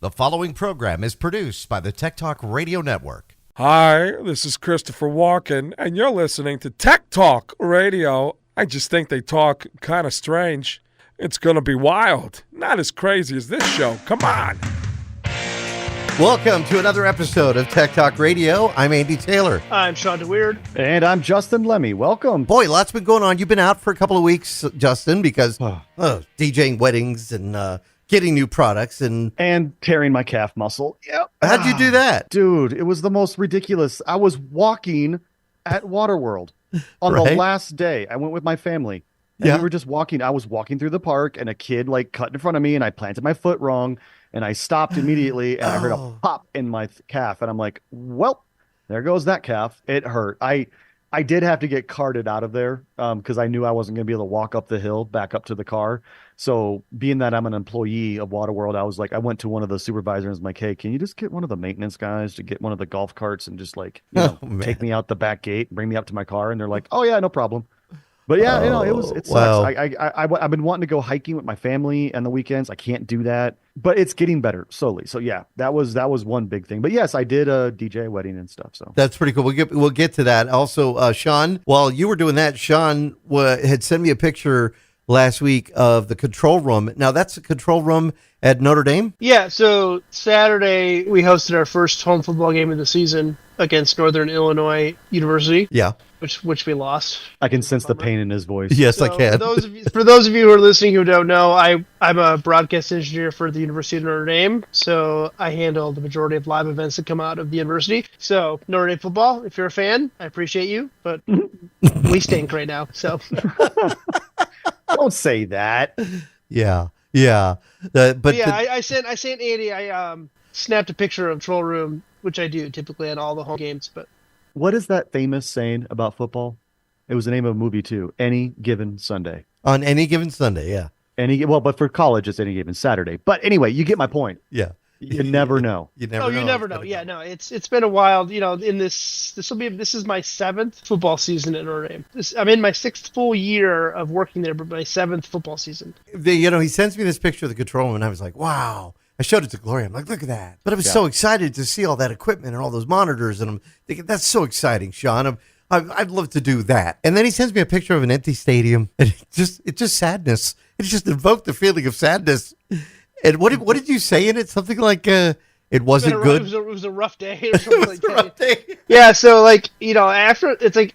The following program is produced by the Tech Talk Radio Network. Hi, this is Christopher Walken, and you're listening to Tech Talk Radio. I just think they talk kind of strange. It's going to be wild. Not as crazy as this show. Come on. Welcome to another episode of Tech Talk Radio. I'm Andy Taylor. I'm Shawn DeWeird. And I'm Justin Lemmy. Welcome. Boy, lots been going on. You've been out for a couple of weeks, Justin, because DJing weddings and getting new products and tearing my calf muscle. Yep. How'd you do that? Dude, it was the most ridiculous. I was walking at Waterworld on the last day. I went with my family. And we were just walking. I was walking through the park and a kid cut in front of me and I planted my foot wrong and I stopped immediately and I heard a pop in my calf and I'm like, well, there goes that calf. It hurt. I did have to get carted out of there because I knew I wasn't going to be able to walk up the hill back up to the car. So being that I'm an employee of Waterworld, I went to one of the supervisors and was like, hey, can you just get one of the maintenance guys to get one of the golf carts and just take me out the back gate and bring me up to my car? And they're like, oh yeah, no problem. But yeah, it sucks. Wow. I've been wanting to go hiking with my family on the weekends. I can't do that, but it's getting better slowly. So yeah, that was one big thing. But yes, I did a DJI wedding and stuff. So that's pretty cool. We'll get to that. Also, Shawn, while you were doing that, Shawn had sent me a picture last week of the control room. Now that's a control room at Notre Dame? Yeah, so Saturday we hosted our first home football game of the season against Northern Illinois University. Yeah. Which we lost. I can sense the pain in his voice. Yes, I can. For those of you who are listening who don't know, I'm a broadcast engineer for the University of Notre Dame, so I handle the majority of live events that come out of the university. So Notre Dame football, if you're a fan, I appreciate you, but we stink right now. So don't say that. Yeah. I sent Andy. I snapped a picture of control room, which I do typically at all the home games, but. What is that famous saying about football? It was the name of a movie too. Any given Sunday. On any given Sunday, yeah. But for college, it's any given Saturday. But anyway, you get my point. Yeah. You never know. You never know. Yeah, no, it's been a while. This is my 7th football season at Notre Dame. I'm in my 6th full year of working there, but my 7th football season. He sends me this picture of the control room, and I was like, wow. I showed it to Gloria. I'm like, look at that. But I was so excited to see all that equipment and all those monitors. And I'm thinking, that's so exciting, Shawn. I'd love to do that. And then he sends me a picture of an empty stadium. And it's just sadness. It just invoked the feeling of sadness. And what did you say in it? Something like, it wasn't good. It was a rough day or something like that. Rough day. Yeah, so after the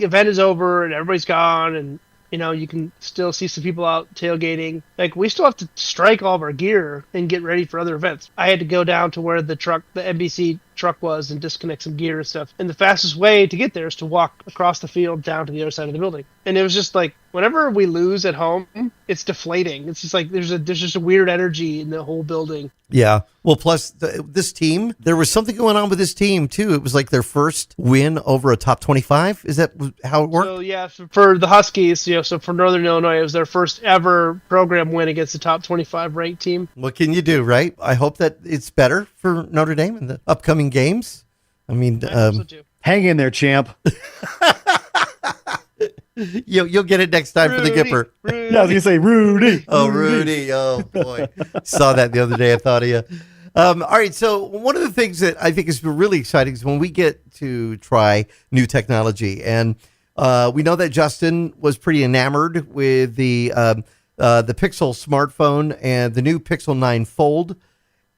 event is over and everybody's gone and you can still see some people out tailgating. We still have to strike all of our gear and get ready for other events. I had to go down to where the NBC truck was and disconnect some gear and stuff. And the fastest way to get there is to walk across the field down to the other side of the building. And it was just whenever we lose at home, it's deflating. It's just there's just a weird energy in the whole building. Yeah. Well, plus this team, there was something going on with this team too. It was their first win over a top 25. Is that how it worked? So yeah, for the Huskies, so for Northern Illinois, it was their first ever program win against the top 25 ranked team. What can you do, right? I hope that it's better for Notre Dame in the upcoming games. I mean, hang in there, champ. You'll get it next time Rudy, for the Gipper. Yeah, I was gonna say Rudy. Oh, Rudy. Oh boy, saw that the other day. I thought of you. All right. So one of the things that I think is really exciting is when we get to try new technology, and we know that Justin was pretty enamored with the Pixel smartphone and the new Pixel 9 Fold.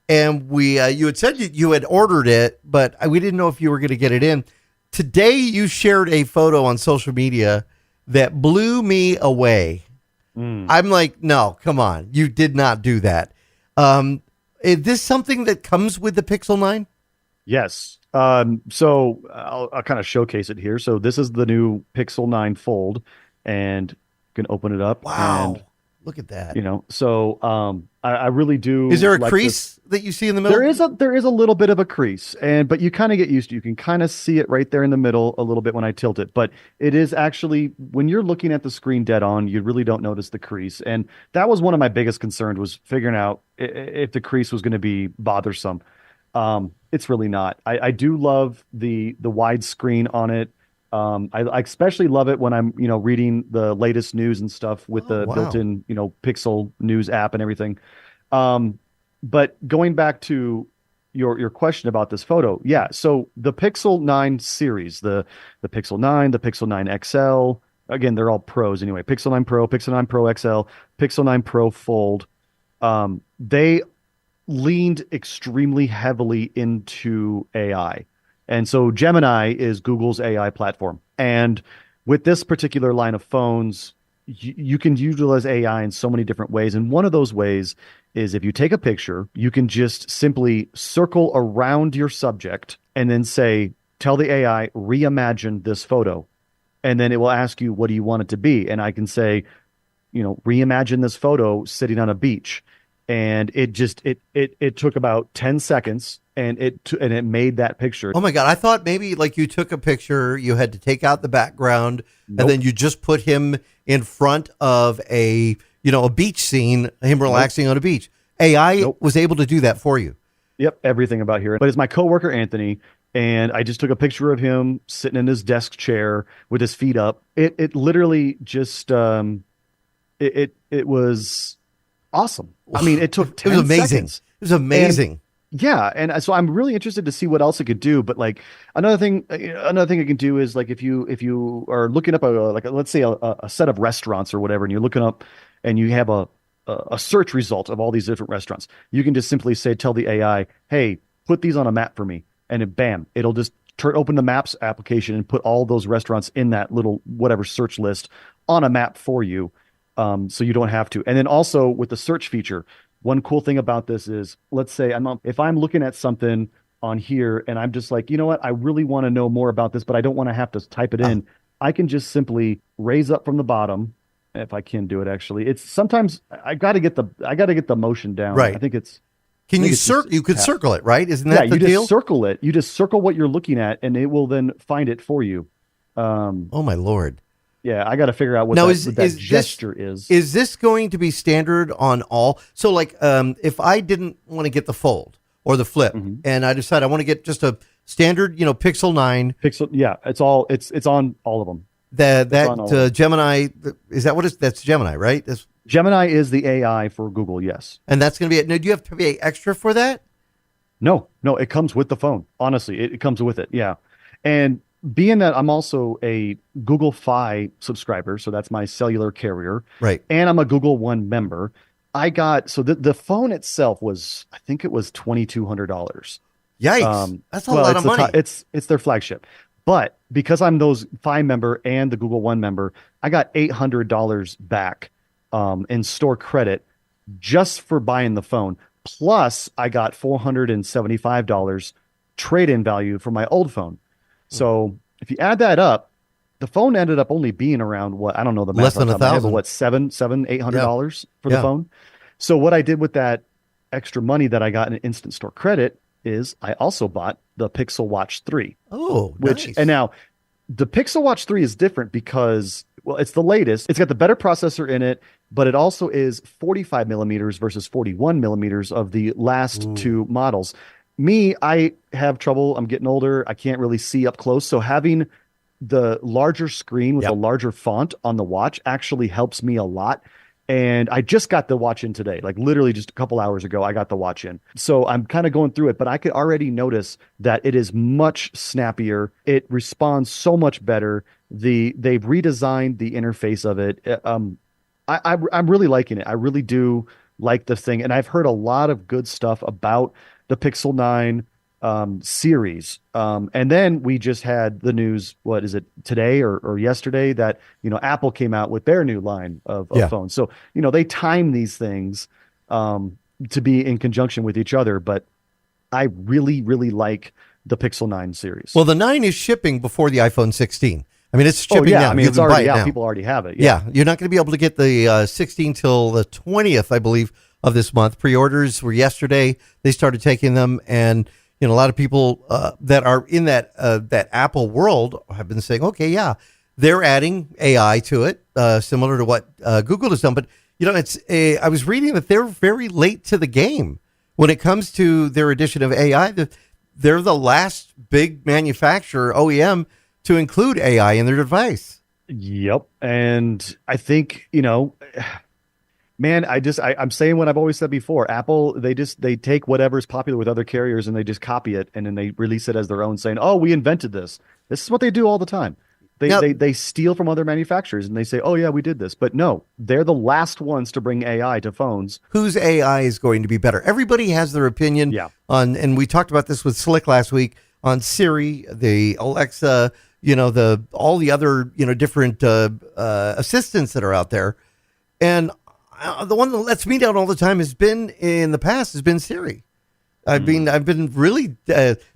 And you had said you had ordered it, but we didn't know if you were going to get it in. Today, you shared a photo on social media that blew me away. I'm like, no, come on. You did not do that. Is this something that comes with the Pixel 9? Yes. So I'll kind of showcase it here. So this is the new Pixel 9 Fold, and you can open it up. Wow. And, look at that. So I really do. Is there a crease that you see in the middle? There is a little bit of a crease, but you kind of get used to it. You can kind of see it right there in the middle a little bit when I tilt it. But it is actually, when you're looking at the screen dead on, you really don't notice the crease. And that was one of my biggest concerns, was figuring out if the crease was going to be bothersome. It's really not. I do love the wide screen on it. I especially love it when I'm, reading the latest news and stuff with the built-in, Pixel News app and everything. But going back to your question about this photo, yeah. So the Pixel 9 series, the Pixel 9, the Pixel 9 XL, again, they're all pros anyway. Pixel 9 Pro, Pixel 9 Pro XL, Pixel 9 Pro Fold. They leaned extremely heavily into AI. And so Gemini is Google's AI platform. And with this particular line of phones, you can utilize AI in so many different ways. And one of those ways is if you take a picture, you can just simply circle around your subject and then say, tell the AI, reimagine this photo. And then it will ask you, what do you want it to be? And I can say, reimagine this photo sitting on a beach. And it took about 10 seconds and it made that picture. Oh my God. I thought maybe like you took a picture, you had to take out the background, Nope. and then you just put him in front of a beach scene, him relaxing on a beach. AI Nope. was able to do that for you. Yep, everything about here. But it's my coworker Anthony, and I just took a picture of him sitting in his desk chair with his feet up. It literally just it was awesome. I mean, it took 10 It was amazing. seconds. It was amazing. And so I'm really interested to see what else it could do. But like another thing it can do is like if you are looking up let's say a set of restaurants or whatever, and you're looking up and you have a search result of all these different restaurants, you can just simply tell the AI, hey, put these on a map for me, and bam, it'll just open the Maps application and put all those restaurants in that little whatever search list on a map for you, so you don't have to. And then also with the search feature, one cool thing about this is, let's say if I'm looking at something on here and I'm just like, you know what, I really want to know more about this, but I don't want to have to type it in. I can just simply raise up from the bottom. If I can do it, actually, it's sometimes I got to get the motion down. Right. I think it's. Can you circle? You could circle it, right? Isn't that the you deal? just circle it. You just circle what you're looking at, and it will then find it for you. Oh my Lord! Yeah, I got to figure out what that gesture is. Is this going to be standard on all? So, like, if I didn't want to get the Fold or the Flip, and I decide I want to get just a standard, Pixel 9. Pixel, yeah, it's on all of them. That Gemini, is that what it's? That's Gemini, right? Gemini is the AI for Google, yes. And that's going to be it. Now, do you have to pay extra for that? No, it comes with the phone. Honestly, it comes with it, yeah. And being that I'm also a Google Fi subscriber, so that's my cellular carrier, right? And I'm a Google One member. The phone itself was, I think it was $2,200. Yikes! That's a lot of money. It's their flagship. But because I'm those Fi member and the Google One member, I got $800 back in store credit just for buying the phone. Plus, I got $475 trade-in value for my old phone. So if you add that up, the phone ended up only being around what, I don't know the math. Less than $1,000. What, $800 for the phone? So what I did with that extra money that I got in instant store credit is I also bought the Pixel Watch 3. Oh, nice. And now the Pixel Watch 3 is different because, well, it's the latest. It's got the better processor in it, but it also is 45 millimeters versus 41 millimeters of the last two models. I have trouble. I'm getting older. I can't really see up close. So having the larger screen with a larger font on the watch actually helps me a lot. And I just got the watch in today, like literally just a couple hours ago, I got the watch in. So I'm kind of going through it, but I could already notice that it is much snappier. It responds so much better. They've redesigned the interface of it. I'm really liking it. I really do like this thing. And I've heard a lot of good stuff about the Pixel 9 series. And then we just had the news, what is it, today or yesterday, that, Apple came out with their new line of phones. So, they time these things to be in conjunction with each other. But I really, really like the Pixel 9 series. Well, the 9 is shipping before the iPhone 16. I mean, it's shipping now. I mean, it's already out. People already have it. Yeah. You're not going to be able to get the 16 till the 20th, I believe, of this month. Pre-orders were yesterday. They started taking them, and a lot of people that are in that Apple world have been saying, okay, yeah, they're adding AI to it, similar to what Google has done. But I was reading that they're very late to the game when it comes to their addition of AI. They're the last big manufacturer, OEM, to include AI in their device. Yep. And I think, Man, I'm saying what I've always said before. Apple, they take whatever's popular with other carriers and they just copy it and then they release it as their own, saying, "Oh, we invented this." This is what they do all the time. Now, They steal from other manufacturers and they say, "Oh yeah, we did this." But no, they're the last ones to bring AI to phones. whose AI is going to be better? Everybody has their opinion Yeah. on, and we talked about this with Slick last week on Siri, the Alexa, all the other different assistants that are out there, and the one that lets me down all the time has been Siri. I've been really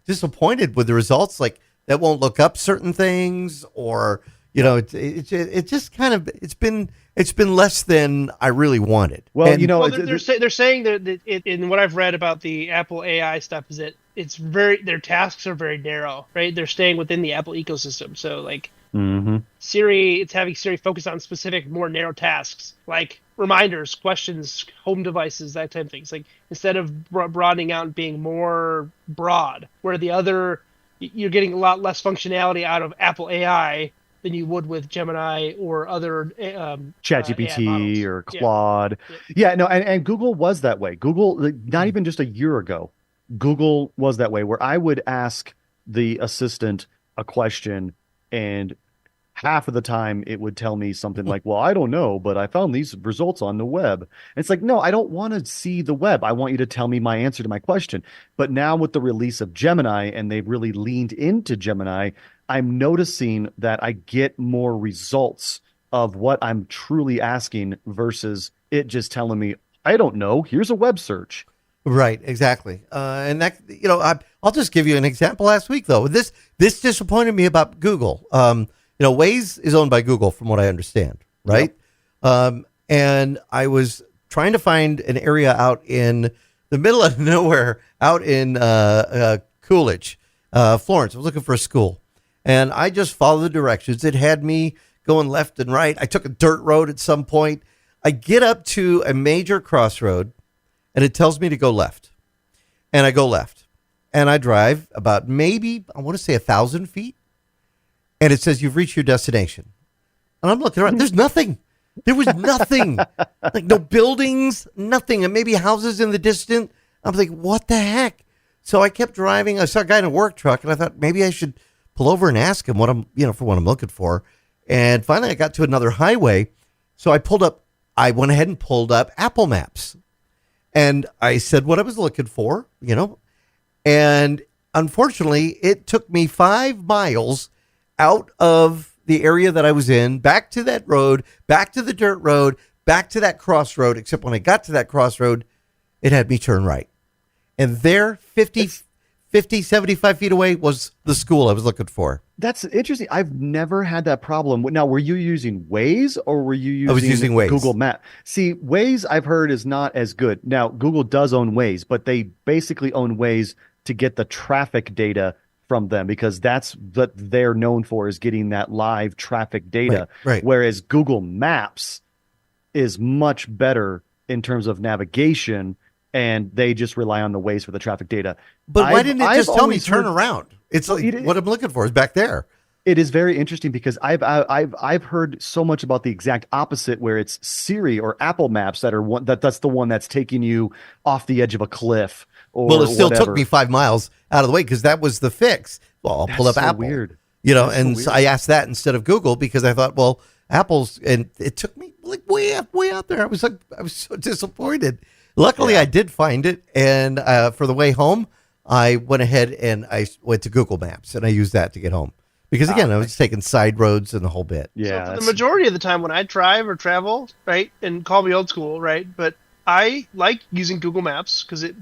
disappointed with the results. Like that won't look up certain things, or it just kind of it's been less than I really wanted. Well, they're saying that in what I've read about the Apple AI stuff is that their tasks are very narrow, right? They're staying within the Apple ecosystem. So like Siri, it's having Siri focus on specific, more narrow tasks like reminders, questions, home devices, that type of things. Like instead of broadening out and being more broad, where the other you're getting a lot less functionality out of Apple AI than you would with Gemini or other ChatGPT or Claude. Yeah, no, and Google was that way. Google, not even just a year ago, Google was that way, where I would ask the assistant a question and half of the time it would tell me something like, "Well, I don't know, but I found these results on the web." And it's like, no, I don't want to see the web. I want you to tell me my answer to my question. But now with the release of Gemini, and they've really leaned into Gemini, I'm noticing that I get more results of what I'm truly asking versus it just telling me, "I don't know, here's a web search." Right, exactly. And that, I'll just give you an example last week, though. This disappointed me about Google. Waze is owned by Google, from what I understand, right? Yep. And I was trying to find an area out in the middle of nowhere, out in Coolidge, Florence. I was looking for a school. And I just followed the directions. It had me going left and right. I took a dirt road at some point. I get up to a major crossroad, and it tells me to go left. And I go left. And I drive about maybe, I want to say 1,000 feet. And it says, "You've reached your destination." And I'm looking around. There's nothing. There was nothing. Like no buildings, nothing. And maybe houses in the distance. I'm like, what the heck? So I kept driving. I saw a guy in a work truck, and I thought maybe I should pull over and ask him what I'm looking for. And finally I got to another highway. So I went ahead and pulled up Apple Maps. And I said what I was looking for, and unfortunately it took me 5 miles out of the area that I was in, back to that road, back to the dirt road, back to that crossroad, except when I got to that crossroad, it had me turn right. And there, 50, 75 feet away was the school I was looking for. That's interesting. I've never had that problem. Now, were you using Waze or were you using, I was using Waze. Google Maps? See, Waze I've heard is not as good. Now, Google does own Waze, but they basically own Waze to get the traffic data from them, because that's what they're known for, is getting that live traffic data. Right. Whereas Google Maps is much better in terms of navigation, and they just rely on the Waze for the traffic data. But why didn't it just tell me turn around? It's like, what I'm looking for is back there. It is very interesting because I've heard so much about the exact opposite, where it's Siri or Apple Maps that's the one that's taking you off the edge of a cliff. Well, it still took me 5 miles out of the way because that was the fix. Well, I'll pull up Apple. Weird. So I asked that instead of Google because I thought, well, Apple's, and it took me like way out there. I was so disappointed. Luckily, I did find it, and for the way home, I went ahead and I went to Google Maps, and I used that to get home. Because, again, I was taking side roads and the whole bit. Yeah. So for the majority of the time when I drive or travel, right, and call me old school, right, but I like using Google Maps because it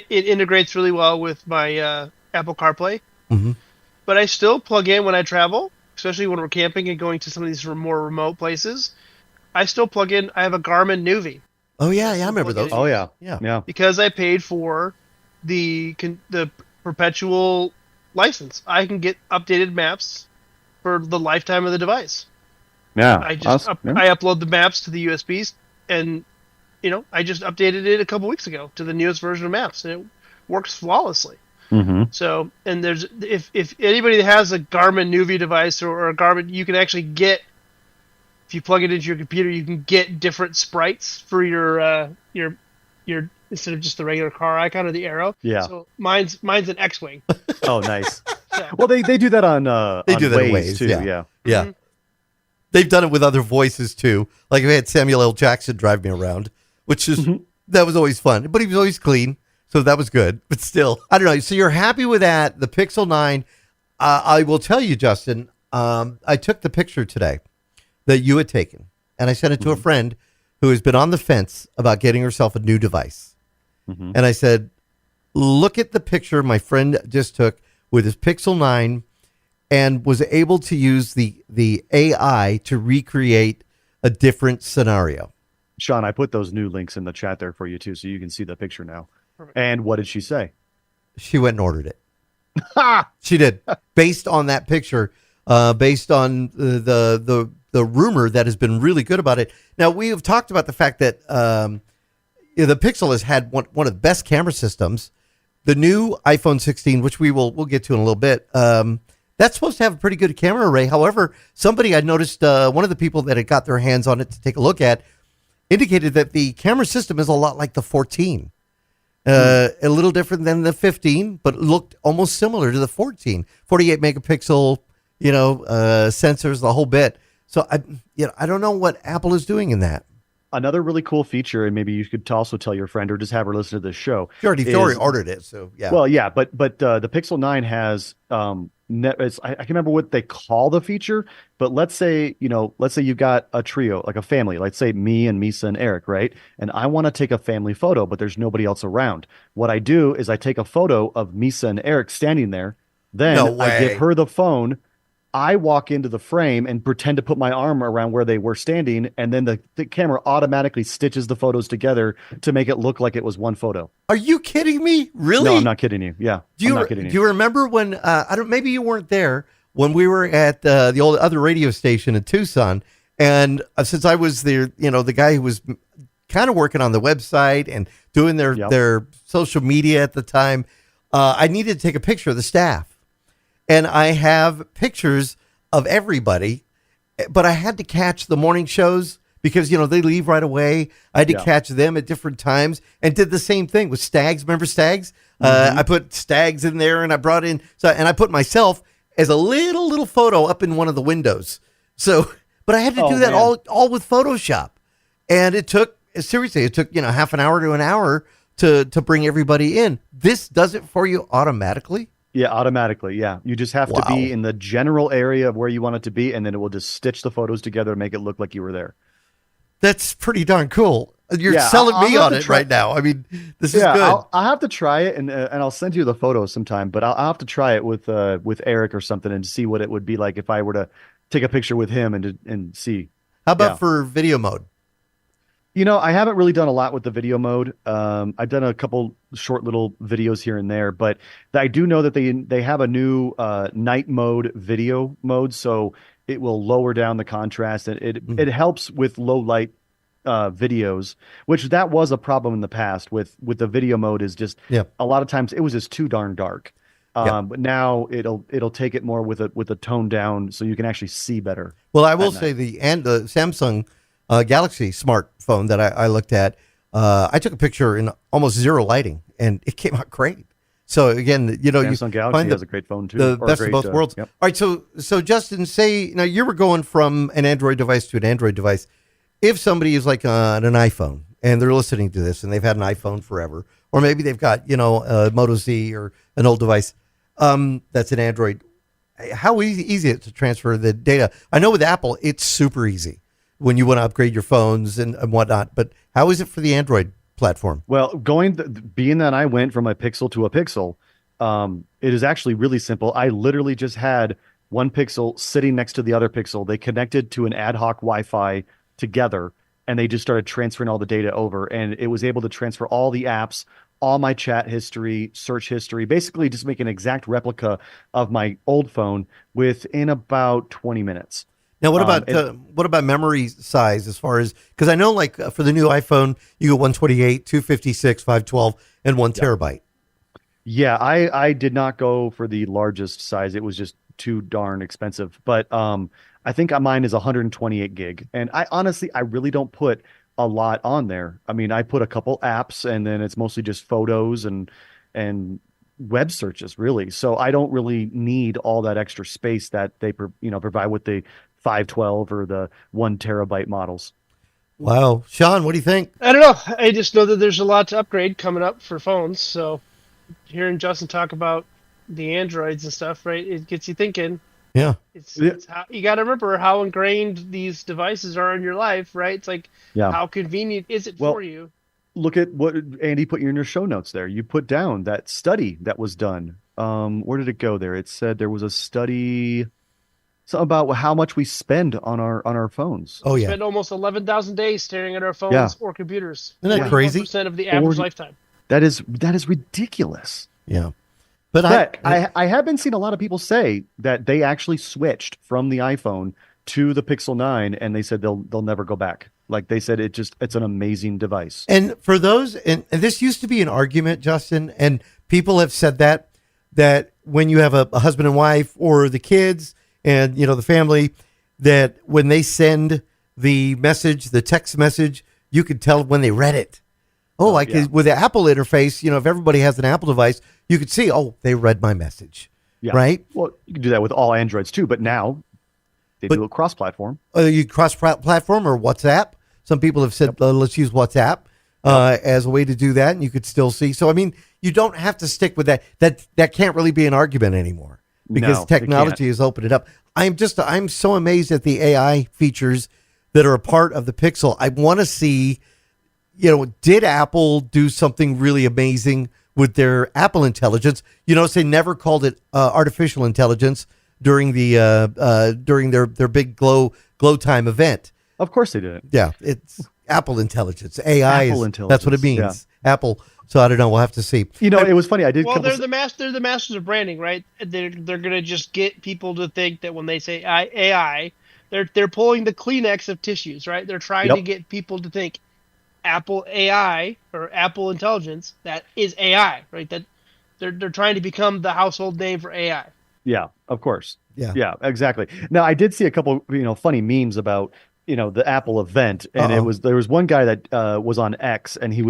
integrates really well with my Apple CarPlay. Mm-hmm. But I still plug in when I travel, especially when we're camping and going to some of these more remote places. I still plug in. I have a Garmin Nuvi. Oh, yeah, I remember those. Oh, yeah. Because I paid for the perpetual license. I can get updated maps for the lifetime of the device. Yeah. I upload the maps to the USBs, and I just updated it a couple weeks ago to the newest version of Maps, and it works flawlessly. Mm-hmm. So, and there's if anybody that has a Garmin Nuvi device or a Garmin, you can actually get if you plug it into your computer, you can get different sprites for your instead of just the regular car icon or the arrow. Yeah. So mine's an X-wing. Oh, nice. So, Well, they do that on They do that in Waze Waze, too. Yeah. Yeah. They've done it with other voices too. Like I had Samuel L. Jackson drive me around, which is that was always fun. But he was always clean, so that was good. But still, I don't know. So you're happy with that? The Pixel 9. I will tell you, Justin. I took the picture today that you had taken, and I sent it to a friend who has been on the fence about getting herself a new device. And I said, "Look at the picture my friend just took with his Pixel 9." And was able to use the AI to recreate a different scenario. Shawn, I put those new links in the chat there for you too, so you can see the picture now. Perfect. And what did she say? She went and ordered it. She did, based on that picture, based on the rumor that has been really good about it. Now we have talked about the fact that the Pixel has had one of the best camera systems. The new iPhone 16, which we'll get to in a little bit. That's supposed to have a pretty good camera array. However, somebody I noticed, one of the people that had got their hands on it to take a look at, indicated that the camera system is a lot like the 14. A little different than the 15, but looked almost similar to the 14. 48 megapixel, sensors, the whole bit. So I don't know what Apple is doing in that. Another really cool feature, and maybe you could also tell your friend or just have her listen to this show. She already ordered it, so yeah. Well, yeah, but the Pixel 9 has I can remember what they call the feature, but let's say you've got a trio, like a family, let's say me and Misa and Eric, right? And I want to take a family photo, but there's nobody else around. What I do is I take a photo of Misa and Eric standing there. Then I give her the phone. I walk into the frame and pretend to put my arm around where they were standing, and then the camera automatically stitches the photos together to make it look like it was one photo. Are you kidding me? Really? No, I'm not kidding you. Yeah, I'm not kidding you. Do you remember when maybe you weren't there when we were at the old other radio station in Tucson, and since I was there, the guy who was kind of working on the website and doing their social media at the time, I needed to take a picture of the staff. And I have pictures of everybody, but I had to catch the morning shows because, they leave right away. I had to catch them at different times and did the same thing with Stags. Remember Stags? I put Stags in there and I brought in, and I put myself as a little photo up in one of the windows. So, but I had to do that all with Photoshop. And it took half an hour to an hour to bring everybody in. This does it for you automatically? Yeah, automatically. Yeah. You just have to be in the general area of where you want it to be, and then it will just stitch the photos together and make it look like you were there. That's pretty darn cool. You're selling me on it right now. I mean, this is good. I'll have to try it, and I'll send you the photos sometime, but I'll have to try it with Eric or something and see what it would be like if I were to take a picture with him and see. How about for video mode? I haven't really done a lot with the video mode. I've done a couple short little videos here and there, but I do know that they have a new night mode video mode, so it will lower down the contrast. It helps with low light videos, which that was a problem in the past with the video mode. Is just a lot of times it was just too darn dark. But now it'll take it more with a tone down, so you can actually see better. Well, I will say the Samsung Galaxy smartphone that I looked at, I took a picture in almost zero lighting, and it came out great. So again, Samsung Galaxy has a great phone too. The best of both worlds. Yep. All right, so Justin, say now you were going from an Android device to an Android device. If somebody is like on an iPhone and they're listening to this and they've had an iPhone forever, or maybe they've got a Moto Z or an old device that's an Android, how easy is it to transfer the data? I know with Apple, it's super easy when you want to upgrade your phones and whatnot. But how is it for the Android platform? Well, being that I went from a Pixel to a Pixel, it is actually really simple. I literally just had one Pixel sitting next to the other Pixel. They connected to an ad hoc Wi-Fi together, and they just started transferring all the data over. And it was able to transfer all the apps, all my chat history, search history, basically just make an exact replica of my old phone within about 20 minutes. Now, what about memory size as far as, because I know like for the new iPhone, you go 128, 256, 512, and 1 terabyte. Yeah, I did not go for the largest size. It was just too darn expensive. But I think mine is 128 gig. And I really don't put a lot on there. I mean, I put a couple apps and then it's mostly just photos and web searches really. So I don't really need all that extra space that they provide with the 512 or the 1 terabyte models. Wow. Shawn, what do you think? I don't know. I just know that there's a lot to upgrade coming up for phones. So hearing Justin talk about the Androids and stuff, right, it gets you thinking. Yeah. It's how, you got to remember how ingrained these devices are in your life, right? It's like, how convenient is it for you? Look at what Andy put in your show notes there. You put down that study that was done. Where did it go there? It said there was a study about how much we spend on our phones. Oh, yeah. We spend almost 11,000 days staring at our phones or computers. Isn't that crazy? 41% of the average lifetime. That is ridiculous. Yeah. But I have been seeing a lot of people say that they actually switched from the iPhone to the Pixel 9 and they said they'll never go back. Like they said, it's an amazing device. And for those, and this used to be an argument, Justin, and people have said that when you have a husband and wife or the kids and, the family, that when they send the message, the text message, you could tell when they read it. With the Apple interface, if everybody has an Apple device, you could see, they read my message, right? Well, you can do that with all Androids too, but now they do a cross-platform. You cross-platform or WhatsApp. Some people have said, let's use WhatsApp as a way to do that, and you could still see. So, I mean, you don't have to stick with that. That can't really be an argument anymore because technology has opened it up. I'm so amazed at the AI features that are a part of the Pixel. I want to see, did Apple do something really amazing with their Apple Intelligence? You notice they never called it artificial intelligence during their big Glowtime event. Of course they didn't. Yeah, it's Apple Intelligence. AI Intelligence. That's what it means. Yeah. Apple. So I don't know. We'll have to see. It was funny. I did. Well, they're the masters of branding, right? They're gonna just get people to think that when they say AI, they're pulling the Kleenex of tissues, right? They're trying to get people to think Apple AI or Apple Intelligence, that is AI, right? That they're trying to become the household name for AI. Yeah, of course. Yeah, exactly. Now I did see a couple, funny memes about the Apple event, and there was one guy that was on X, and he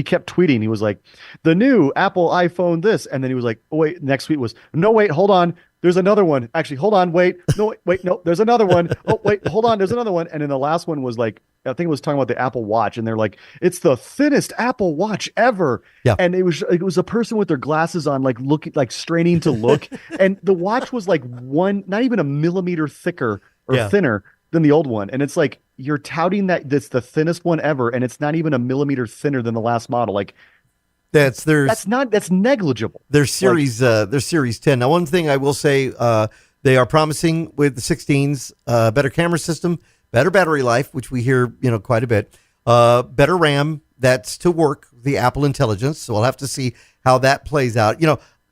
kept tweeting. He was like, "The new Apple iPhone this," and then he was like, "Oh wait." Next tweet was, "No wait, hold on. There's another one. Actually, hold on, wait. No, wait, no. There's another one. Oh wait, hold on. There's another one." And then the last one was like, I think it was talking about the Apple Watch, and they're like, "It's the thinnest Apple Watch ever." Yeah. And it was a person with their glasses on, like looking, like straining to look, and the watch was like not even a millimeter thicker or thinner than the old one. And it's like, you're touting that that's the thinnest one ever, and it's not even a millimeter thinner than the last model. Like that's negligible. Their series 10. Now, one thing I will say, they are promising with the 16s, better camera system, better battery life, which we hear, quite a bit, better RAM. That's to work the Apple Intelligence. So we'll have to see how that plays out.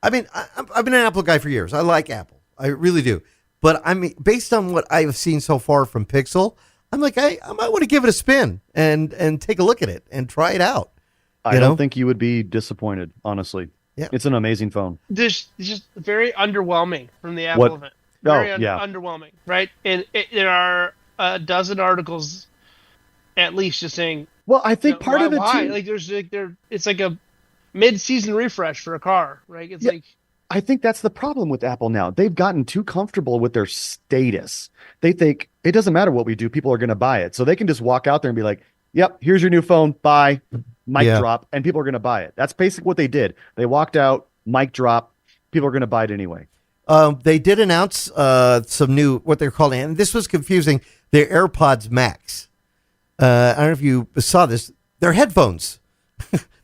I've been an Apple guy for years. I like Apple. I really do. But I mean, based on what I've seen so far from Pixel, I'm like, I might want to give it a spin and take a look at it and try it out. I don't think you would be disappointed, honestly. Yeah. It's an amazing phone. It's just very underwhelming from the Apple event. Very underwhelming, right? And there are a dozen articles at least just saying, well, I think part of it too, like it's like a mid-season refresh for a car, right? It's like, I think that's the problem with Apple now. They've gotten too comfortable with their status. They think it doesn't matter what we do, people are going to buy it. So they can just walk out there and be like, "Yep, here's your new phone, bye." Mic drop, and people are going to buy it. That's basically what they did. They walked out, mic drop, people are going to buy it anyway. They did announce some new, what they're calling, and this was confusing, their AirPods Max. I don't know if you saw this. They're headphones,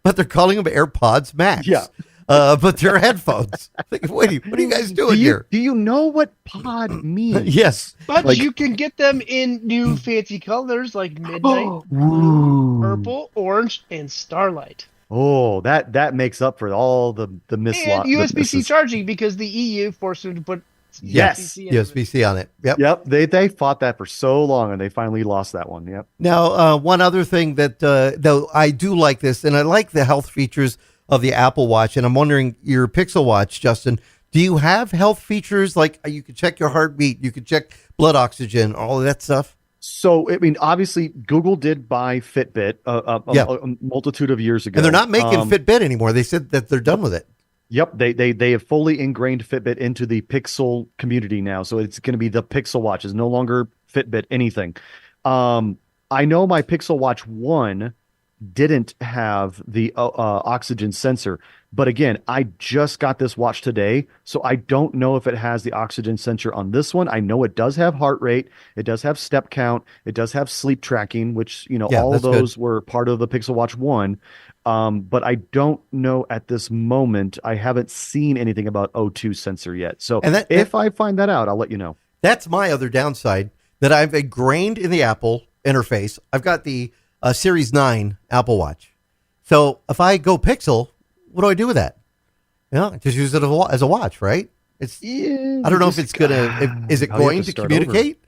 but they're calling them AirPods Max. Yeah. But they're headphones. Wait, what are you guys doing here? Do you know what pod means? Yes. But you can get them in new fancy colors like midnight, blue, purple, orange, and starlight. Oh, that makes up for all the miss. And USB-C charging, because the EU forced them to put USB-C on it. Yep. They fought that for so long, and they finally lost that one. Yep. Now, one other thing that though I do like this, and I like the health features of the Apple Watch, and I'm wondering your Pixel Watch, Justin, Do you have health features like you could check your heartbeat, you could check blood oxygen, all of that stuff? So, I mean, obviously, Google did buy Fitbit a multitude of years ago. And they're not making Fitbit anymore. They said that they're done with it. Yep, they have fully ingrained Fitbit into the Pixel community now. So it's going to be the Pixel Watch. It's no longer Fitbit anything. I know my Pixel Watch 1 didn't have the oxygen sensor. But again, I just got this watch today, so I don't know if it has the oxygen sensor on this one. I know it does have heart rate. It does have step count. It does have sleep tracking, which, all of those were part of the Pixel Watch 1. But I don't know at this moment. I haven't seen anything about O2 sensor yet. So if I find that out, I'll let you know. That's my other downside, that I've ingrained in the Apple interface. I've got the Series 9 Apple Watch. So if I go Pixel, what do I do with that? Just use it as a watch, right? I don't know if it's gonna. Is it going to communicate?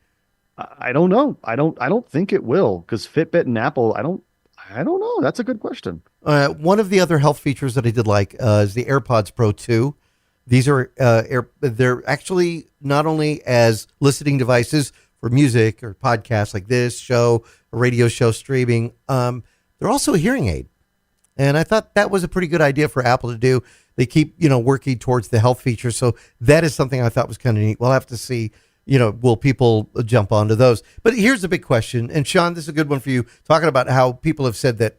I don't know. I don't think it will, because Fitbit and Apple. I don't know. That's a good question. One of the other health features that I did like is the AirPods Pro 2. These are they're actually not only as listening devices for music or podcasts like this show, a radio show streaming. They're also a hearing aid. And I thought that was a pretty good idea for Apple to do. They keep, working towards the health features. So that is something I thought was kind of neat. We'll have to see, will people jump onto those? But here's the big question. And Shawn, this is a good one for you, talking about how people have said that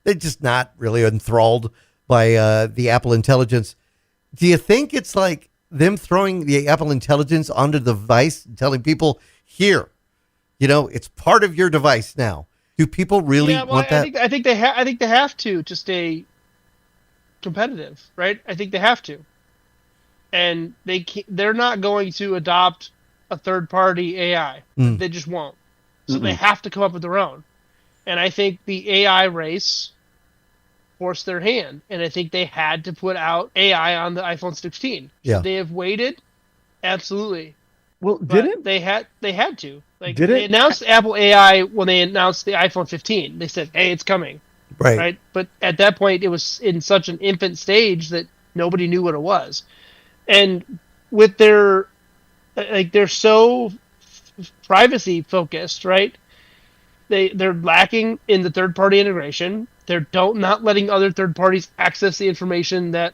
they're just not really enthralled by the Apple Intelligence. Do you think it's like them throwing the Apple Intelligence onto the device and telling people, here, it's part of your device now? Do people really want that? I think they have to stay competitive, right? I think they have to, and they're not going to adopt a third-party AI. They just won't. So they have to come up with their own. And I think the AI race forced their hand, and I think they had to put out AI on the iPhone 16. Yeah, should they have waited? Absolutely. Well, they had to. They announced Apple AI when they announced the iPhone 15. They said, "Hey, it's coming." Right. But at that point, it was in such an infant stage that nobody knew what it was. And with they're so privacy focused, right? They're lacking in the third party integration. They're not letting other third parties access the information that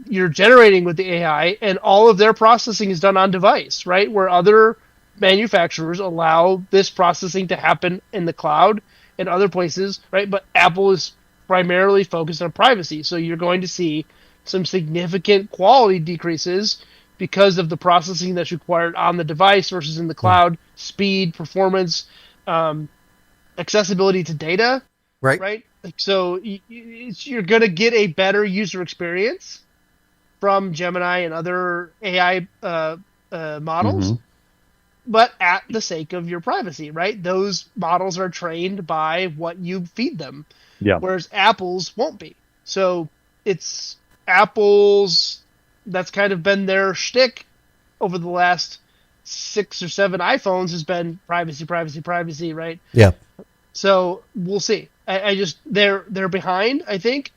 you're generating with the AI, and all of their processing is done on device, right? Where other manufacturers allow this processing to happen in the cloud and other places, right? But Apple is primarily focused on privacy. So you're going to see some significant quality decreases because of the processing that's required on the device versus in the cloud, speed, performance, accessibility to data, right? So you're going to get a better user experience from Gemini and other AI models, but at the sake of your privacy, right? Those models are trained by what you feed them, whereas Apple's won't be. So it's Apple's, that's kind of been their shtick over the last 6 or 7 iPhones, has been privacy, right? Yeah. So we'll see. I just, they're behind, I think,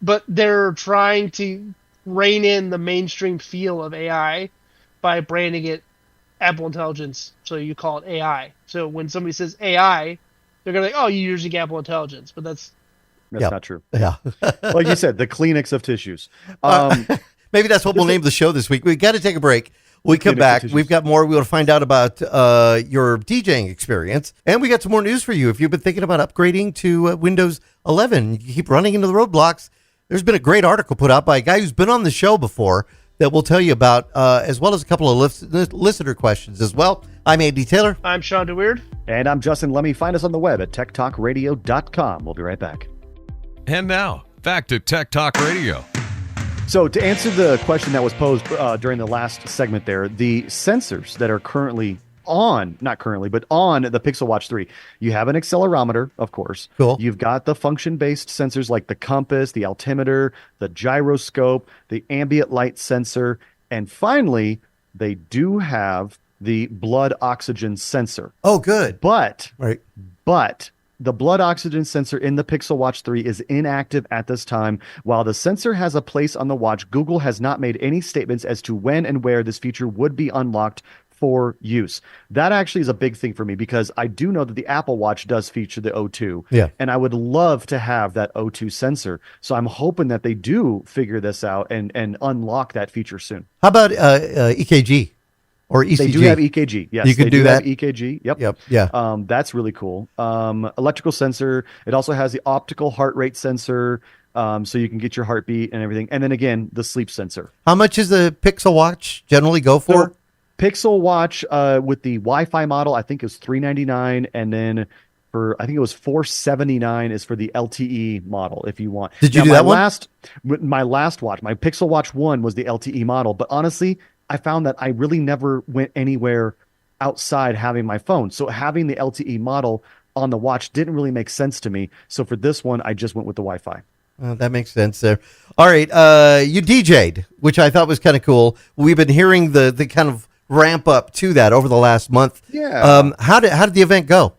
but they're trying to rein in the mainstream feel of AI by branding it Apple Intelligence. So you call it AI. So when somebody says AI, they're going to be like, oh, you're using Apple Intelligence, but that's not true. Yeah. Like you said, the Kleenex of tissues. Maybe that's what we'll name the show this week. We got to take a break. We come back. We've got more. We want to find out about your DJing experience. And we got some more news for you. If you've been thinking about upgrading to Windows 11, you keep running into the roadblocks. There's been a great article put out by a guy who's been on the show before that we'll tell you about, as well as a couple of listener questions as well. I'm Andy Taylor. I'm Shawn DeWeird. And I'm Justin Lemmy. Find us on the web at techtalkradio.com. We'll be right back. And now, back to Tech Talk Radio. So to answer the question that was posed during the last segment there, the sensors that are currently on, not currently, but on the Pixel Watch 3, you have an accelerometer, of course. Cool. You've got the function-based sensors like the compass, the altimeter, the gyroscope, the ambient light sensor, and finally, they do have the blood oxygen sensor. Oh, good. But The blood oxygen sensor in the Pixel Watch 3 is inactive at this time. While the sensor has a place on the watch, Google has not made any statements as to when and where this feature would be unlocked for use. That actually is a big thing for me because I do know that the Apple Watch does feature the O2. Yeah. And I would love to have that O2 sensor. So I'm hoping that they do figure this out and unlock that feature soon. How about EKG or ECG? They do have EKG. Yes, you can do that. Have EKG. Yep. Yep. Yeah. That's really cool. Electrical sensor. It also has the optical heart rate sensor, so you can get your heartbeat and everything. And then again, the sleep sensor. How much does the Pixel Watch generally go for? So, Pixel Watch with the Wi-Fi model, I think it was $399, and then I think it was $479 is for the LTE model if you want. Did you do that one? My last watch, my Pixel Watch 1 was the LTE model, but honestly, I found that I really never went anywhere outside having my phone. So having the LTE model on the watch didn't really make sense to me. So for this one, I just went with the Wi-Fi. That makes sense there. All right. You DJ'd, which I thought was kind of cool. We've been hearing the kind of ramp up to that over the last month. Yeah. How did the event go?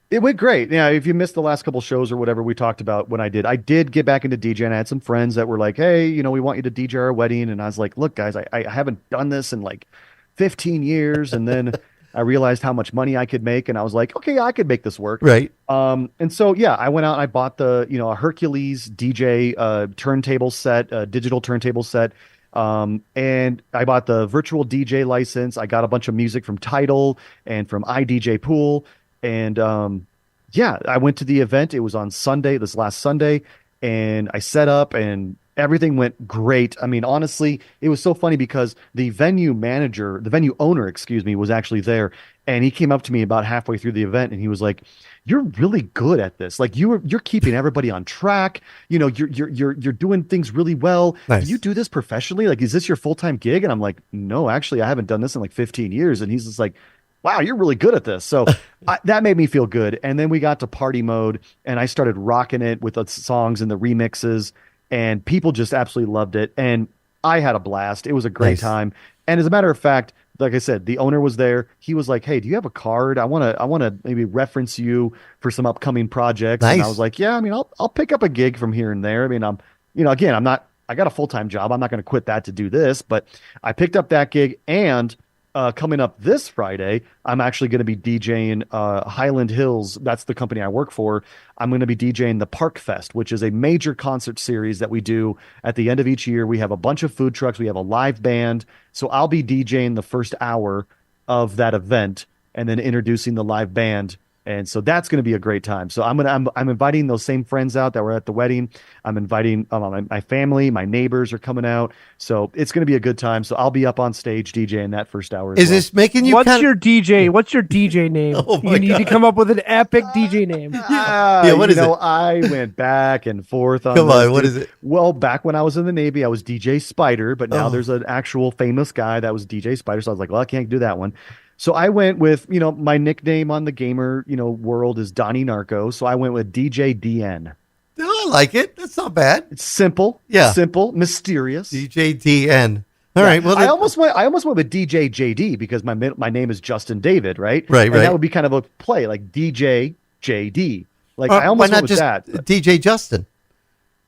It went great. Yeah, if you missed the last couple shows or whatever we talked about when I did get back into DJ, and I had some friends that were like, hey, we want you to DJ our wedding. And I was like, look, guys, I haven't done this in like 15 years. And then I realized how much money I could make. And I was like, okay, I could make this work. Right. And so, yeah, I went out and I bought a Hercules DJ turntable set, digital turntable set. And I bought the virtual DJ license. I got a bunch of music from Tidal and from iDJ Pool. And I went to the event. It was on Sunday, this last Sunday, and I set up and everything went great. I mean, honestly, it was so funny because the venue owner, was actually there, and he came up to me about halfway through the event and he was like, "You're really good at this. Like you're keeping everybody on track. You're doing things really well. Nice. Do you do this professionally? Like, is this your full-time gig?" And I'm like, "No, actually, I haven't done this in like 15 years." And he's just like, "Wow, you're really good at this." So that made me feel good. And then we got to party mode and I started rocking it with the songs and the remixes, and people just absolutely loved it. And I had a blast. It was a great time. And as a matter of fact, like I said, the owner was there. He was like, "Hey, do you have a card? I want to maybe reference you for some upcoming projects." Nice. And I was like, "Yeah, I mean, I'll pick up a gig from here and there." I mean, I got a full-time job. I'm not going to quit that to do this, but I picked up that gig. And coming up this Friday, I'm actually going to be DJing Highland Hills. That's the company I work for. I'm going to be DJing the Park Fest, which is a major concert series that we do at the end of each year. We have a bunch of food trucks. We have a live band. So I'll be DJing the first hour of that event and then introducing the live band. And so that's going to be a great time. So I'm inviting those same friends out that were at the wedding. I'm inviting my family, my neighbors are coming out. So it's going to be a good time. So I'll be up on stage DJing that first hour. Is this making you? What's your DJ name? Oh you need to come up with an epic DJ name. What is it? I went back and forth on. Come on, what is it? Well, back when I was in the Navy, I was DJ Spider, but now there's an actual famous guy that was DJ Spider. So I was like, well, I can't do that one. So I went with, my nickname on the gamer, world is Donnie Narco. So I went with DJ DN. Oh, I like it. That's not bad. It's simple. Yeah. Simple, mysterious. DJ DN. All right. Well, I almost went with DJ JD because my name is Justin David, right? Right. And that would be kind of a play, like DJ JD. Like I almost why not went with just that. DJ Justin?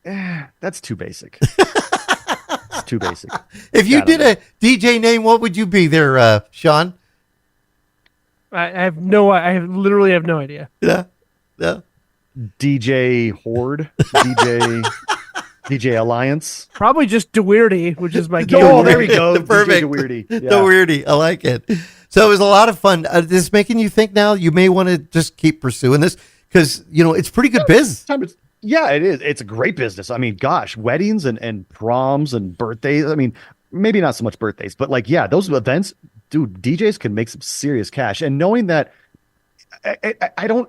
That's too basic. It's too basic. If you did a DJ name, what would you be there, Shawn? I literally have no idea. Yeah. DJ Horde, DJ Alliance. Probably just DeWeirdy, which is my game. Oh, there we go. Perfect. DJ DeWeirdy. DeWeirdy. I like it. So it was a lot of fun. Is this making you think now you may want to just keep pursuing this? Because, it's pretty good business. Yeah, it is. It's a great business. I mean, gosh, weddings and proms and birthdays. I mean, maybe not so much birthdays, but those events, dude, DJs can make some serious cash. And knowing that I don't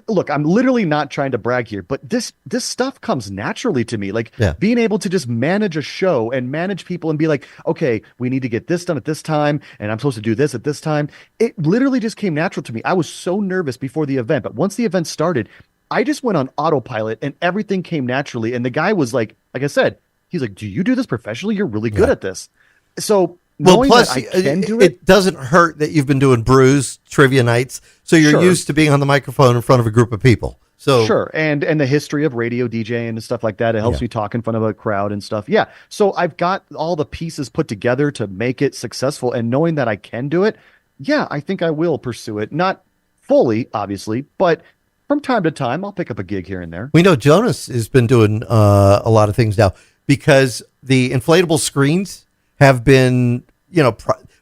look, I'm literally not trying to brag here, but this stuff comes naturally to me. Being able to just manage a show and manage people and be like, okay, we need to get this done at this time, and I'm supposed to do this at this time. It literally just came natural to me. I was so nervous before the event, but once the event started, I just went on autopilot and everything came naturally. And the guy was like I said, he's like, "Do you do this professionally? You're really good at this." So Well, knowing plus, that I can do it doesn't hurt that you've been doing brews, trivia nights, so you're Sure. used to being on the microphone in front of a group of people. So Sure, and the history of radio DJing and stuff like that. It helps me talk in front of a crowd and stuff. Yeah, so I've got all the pieces put together to make it successful, and knowing that I can do it, yeah, I think I will pursue it. Not fully, obviously, but from time to time, I'll pick up a gig here and there. we know Jonas has been doing a lot of things now because the inflatable screens have been, you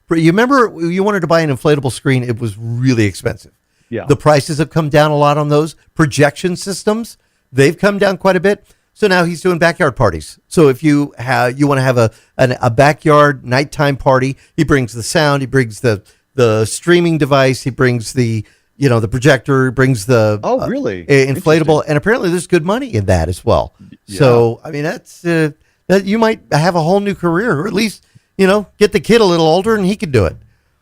remember you wanted to buy an inflatable screen, it was really expensive. Yeah. The prices have come down a lot on those projection systems. They've come down quite a bit. So now he's doing backyard parties. So if you want to have a backyard nighttime party, he brings the sound, he brings the streaming device, he brings the projector, he brings the really inflatable, and apparently there's good money in that as well. Yeah. So I mean that you might have a whole new career, or at least get the kid a little older and he could do it.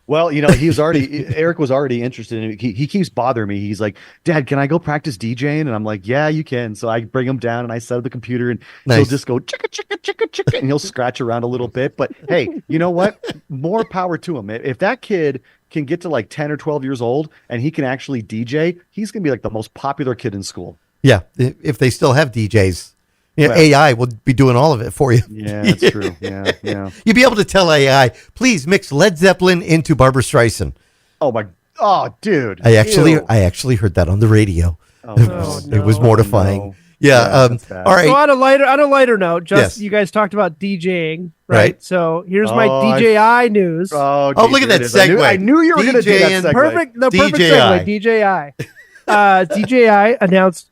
Well, Eric was already interested in it. He keeps bothering me. He's like, Dad, can I go practice DJing? And I'm like, yeah, you can. So I bring him down and I set up the computer and he'll just go chicka, chicka, chicka, chicka, and he'll scratch around a little bit. But hey, you know what? More power to him. If that kid can get to like 10 or 12 years old and he can actually DJ, he's going to be like the most popular kid in school. Yeah. If they still have DJs. Well, AI will be doing all of it for you. Yeah, that's true. Yeah. You'd be able to tell AI, please mix Led Zeppelin into Barbra Streisand. Oh, dude. I actually heard that on the radio. It was mortifying. no. Yeah. that's bad. All right. So on a lighter note, you guys talked about DJing, right? So here's my DJI news. Oh, look at that it is. segue. I knew you were going to do that segue. Perfect DJI. segue. DJI. DJI announced.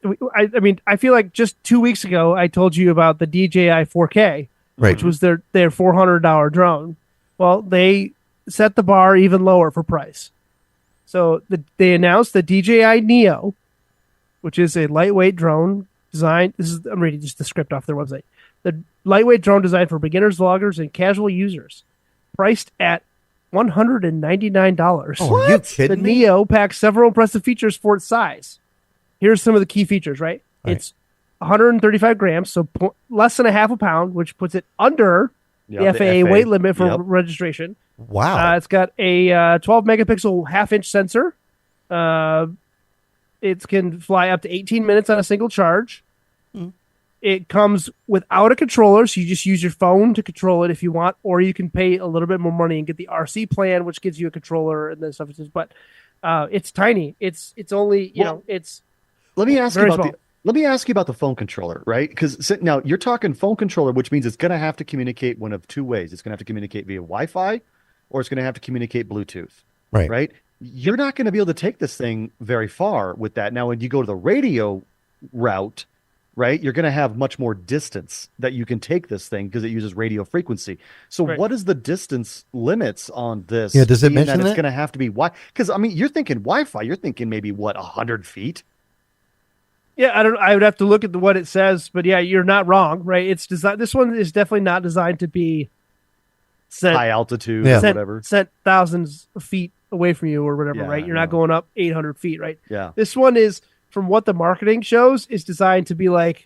I feel like just 2 weeks ago I told you about the DJI 4K, which was their $400 drone. Well, they set the bar even lower for price. So they announced the DJI Neo, which is a lightweight drone designed. I'm reading just the script off their website. The lightweight drone designed for beginners, vloggers, and casual users, priced at $199. Oh, are you kidding the me? Neo packs several impressive features for its size. Here's some of the key features, right? It's 135 grams, so less than a half a pound, which puts it under the FAA weight limit for registration. Wow. It's got a 12 megapixel half-inch sensor. It can fly up to 18 minutes on a single charge. It comes without a controller, so you just use your phone to control it if you want, or you can pay a little bit more money and get the RC plan, which gives you a controller and then stuff. But it's tiny. It's only it's. Let me ask you very about small. let me ask you about the phone controller, right? Because now you're talking phone controller, which means it's going to have to communicate one of two ways. It's going to have to communicate via Wi-Fi, or it's going to have to communicate Bluetooth. Right. You're not going to be able to take this thing very far with that. Now, when you go to the radio route, right, you're going to have much more distance that you can take this thing because it uses radio frequency. So what is the distance limits on this? Yeah, does it mention that? that? It's going to have to be because you're thinking Wi-Fi. You're thinking maybe 100 feet. Yeah, I would have to look at what it says, but yeah, you're not wrong, right? It's designed. This one is definitely not designed to be sent high altitude or whatever. Sent thousands of feet away from you or whatever, Yeah, right? You're not going up 800 feet, right? Yeah. This one is, from what the marketing shows, is designed to be like